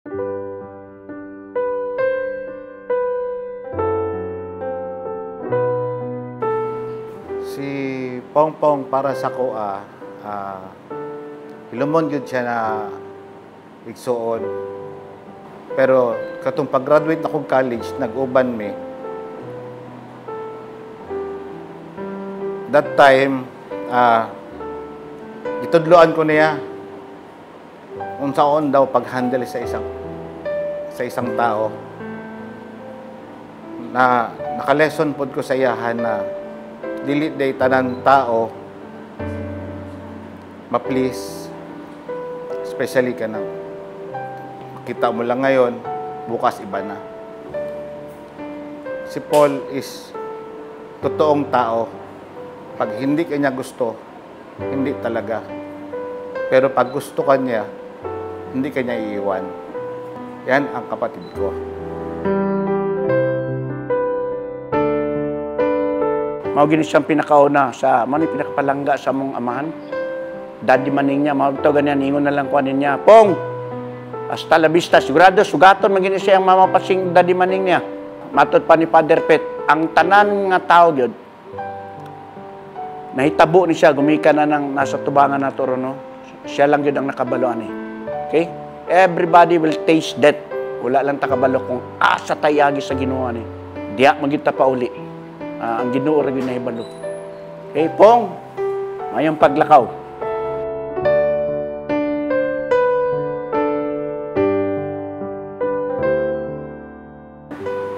Si Pongpong para sa kuha, hilumon yun siya na igsuon. Pero katong pag-graduate na kong college, nag-uban mi. That time, itudloan ko niya kung saan daw pag-handle sa isang tao. Na naka-lesson pod ko sa iyahan na dili day tanan tao ma-please, especially ka nang kita mo lang ngayon, bukas iba na. Si Paul is totoong tao. Pag hindi kanya gusto, hindi talaga. Pero pag gusto kanya, hindi kanya iiwan. Yan ang kapatid ko. Mao gini siyang pinakauna sa pinakapalangga sa mong amahan. Daddy maning niya, mao to ganyan ingon na lang kuanin niya. Pong, hasta la vista, sigurado sugaton magini siya ang mamapasing daddy maning niya. Matod pa ni Father Pet, ang tanan nga tao gyud nahitabo ni siya, gumika na ng nasa tubangan na to, no? Siya lang yun ang nakabalo, ani. Okay? Everybody will taste death. Wala lang takabalo kung asa tayagi sa Ginoo, ani. Diya magita pa uli. Ang Ginoo rin na ibalo. Okay, Pong, mayong paglakaw.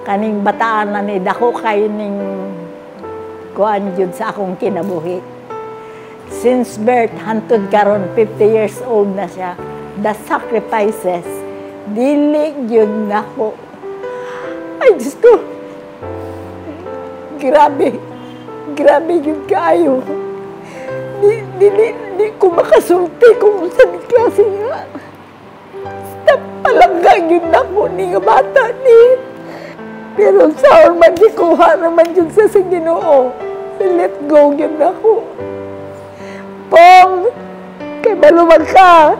Kaning bataan na ni dako kayo ning kuan jud sa akong kinabuhi. Since birth, hantod karon 50 years old na siya, the sacrifices, dili jud nako. Ay, Diyos ko, grabe jud kaayo. Di ko makasulti kung saan klase nga. Basta palangga jud nako ni nga bata ni. Pero saan man di kuha naman jud sa Ginoo. Let go yun ako. Pong, kay malumag ka.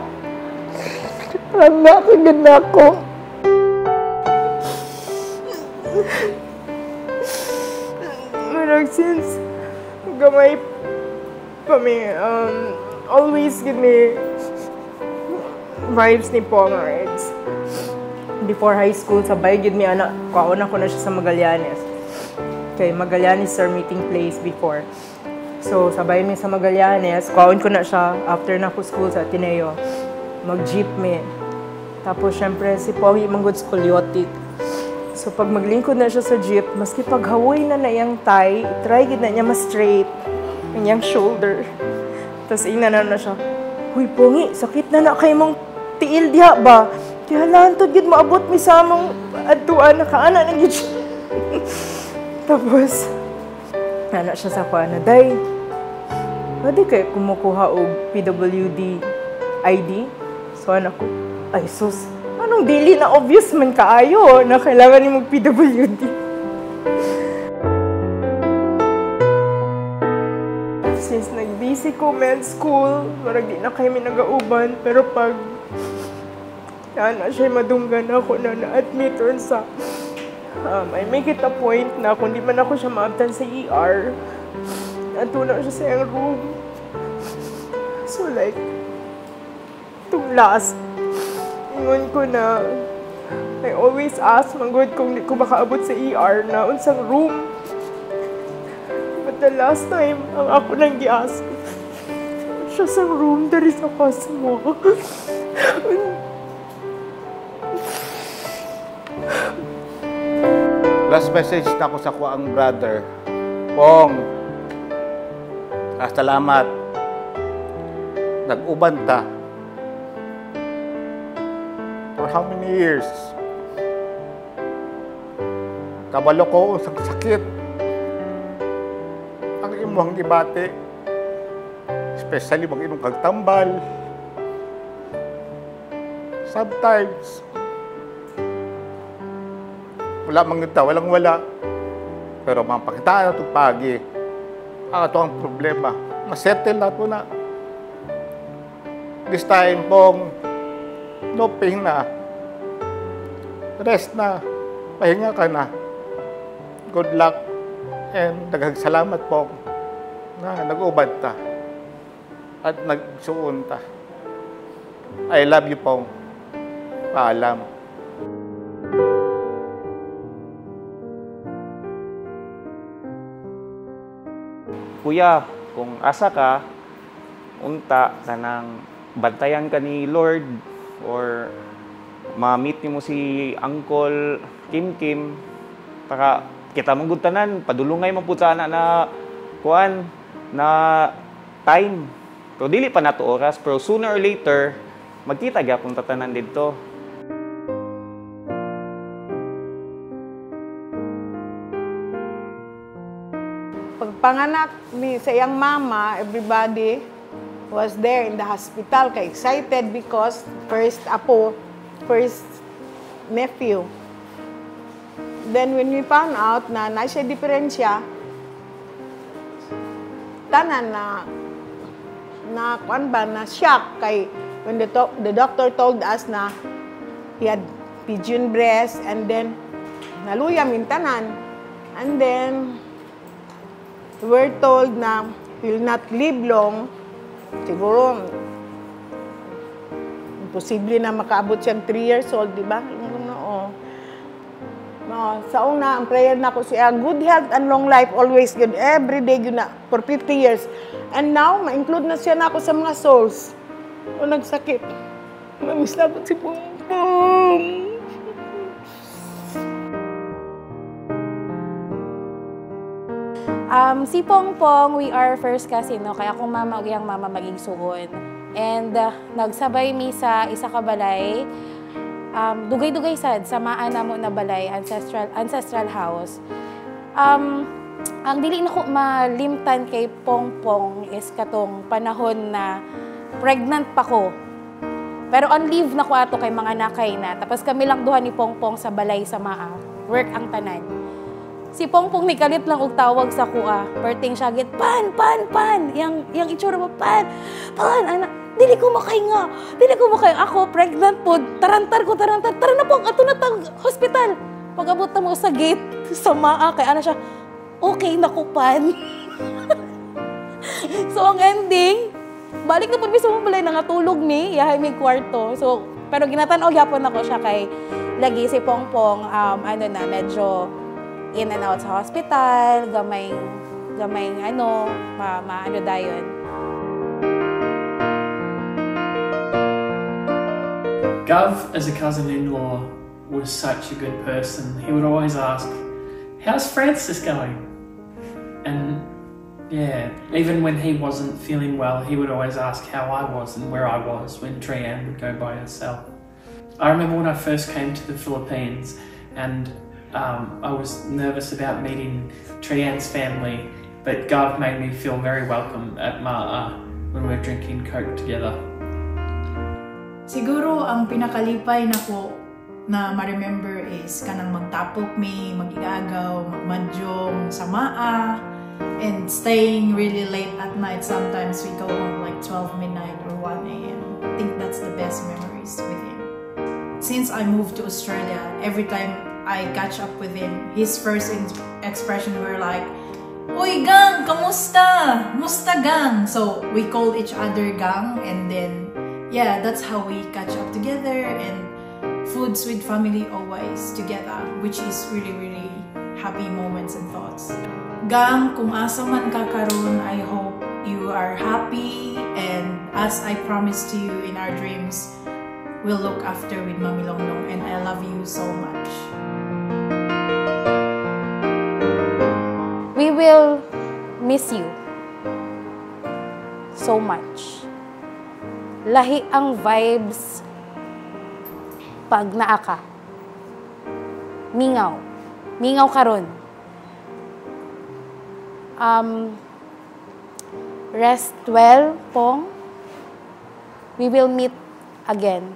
Parang nakagad na ako. Marag since gamay pa mi, always give me vibes ni Pong Reds. Before high school, sabay gid mi anak, kauna ko na siya sa Magallanes. Kay Magallanes sir meeting place before. So sabay mi sa Magallanes, kaon ko na siya after na ko school sa Ateneo. Mag-jeep mi. Tapos syempre si Pogi manggod school yotit. So pag maglingkod na siya sa jeep, maski paghawoy na iyang tie, try gid na niya ma-straight ang iyang shoulder. Tapos ina na siya, "Huy Pongi, sakit na kay mong tiil diha ba? Kaya lantod gid maabot mi sa among adtuan, nakaana na gid siya." Tapos, anak siya sa kuana, "Day, pwede kayo kumukuha og PWD ID?" So anak ko, "Ay sus, anong dili na obvious man kaayo na kailangan ni mag PWD?" Since nag-busy ko med school, parang di na kami nag-auban, pero pag siya madunggan ako na na-admit ron sa I make it a point na kung di man ako siya maabtan sa ER, natuna siya sa iyang room. So like, itong last, ingon ko na I always ask manggod kung di ko makaabot sa ER na unsang room. But the last time, ang ako nang gi-ask, siya sa room, there is a Cosmo. Last message na ako sa kuang brother. Pong, salamat. Nag-uban ta. For how many years? Kabalo ko sa sakit. Ang imong gibati. Especially mag-inom kag tambal. Sometimes, wala mangita, walang wala. Pero mapakitaan na itong pagi. Ito ang problema. Masettle na ito na. This time pong, no pain na. rest na. Pahinga ka na. Good luck. And salamat po na nag-ubad ta. At nagsuon ta. I love you po. Paalam. Kuya, kung asa ka, unta kanang bantayan ka ni Lord or ma-meet mo si Uncle Kim, para kita mong gutanan, padulungay mo po sana na kuan na time. Pero dili pa nato oras, pero sooner or later, magkita gyapon tatanan dito. Pagpanganak ni sa iyang mama, everybody was there in the hospital. Kaya excited because first nephew. Then when we found out na nasa diferensya, tanan na kuan ba na shock kay when the doctor told us na he had pigeon breast, and then naluyam yung tanan, and then we were told na he will not live long. Siguro imposible na makaabot siyang 3 years old, di ba? No, sa una, ang prayer na ko siya, good health and long life, always good, every day yun na, for 50 years. And now, ma-include na siya na ako sa mga souls. O nagsakit. Mamiss na ako si Pongpong. Si Pongpong, we are first cousin, no? Kaya akong mama, iyang mama maging suon. And nagsabay mi sa isa ka balay, dugay-dugay sad sa maana mo na balay, ancestral house. Ang dili na ko malimtan kay Pongpong is katong panahon na pregnant pa ko. Pero on leave na ko ato kay mga nakay na. Tapos kami lang duha ni Pongpong sa balay sa maa. Work ang tanan. Si Pongpong ni kalit lang og tawag sa kuha. Perting siya git, pan. Yang itsura mo, pan, anak. Dili ko makahinga. Ako, pregnant po. Tarantar. Tara na po, ato na tag hospital. Pag-abot na mo sa gate, sa maa, kay ana siya, okay na ko, pan. So, ang ending, balik na po sa mga balay, nangatulog ni, yahay may kwarto. So, pero ginatanaw yapon ako siya kay lagi si Pongpong, medyo in and out sa hospital, gamay maano dayon. Gov, as a cousin-in-law, was such a good person. He would always ask, "How's Francis going?" And yeah, even when he wasn't feeling well, he would always ask how I was and where I was when Trianne would go by herself. I remember when I first came to the Philippines and I was nervous about meeting Trianne's family, but Gov made me feel very welcome at Ma'a when we were drinking Coke together. Siguro ang pinakalipay na ko na ma-remember is kanang magtapok mi, mag-igagaw, magmadyong sa Ma'a, and staying really late at night. Sometimes we go home like 12 midnight or 1 a.m. I think that's the best memories with him. Since I moved to Australia, every time I catch up with him, his first expression were like, "Uy, gang! Kamusta? Musta, gang?" So we call each other gang, and then yeah, that's how we catch up together, and foods with family always together, which is really, really happy moments and thoughts. Gang, kung asa man ka karon, I hope you are happy, and as I promised to you in our dreams, we'll look after with Mami Longlong, and I love you so much. We will miss you so much. Lahi ang vibes pag naa ka. Mingaw karon. Rest well, Pong. We will meet again.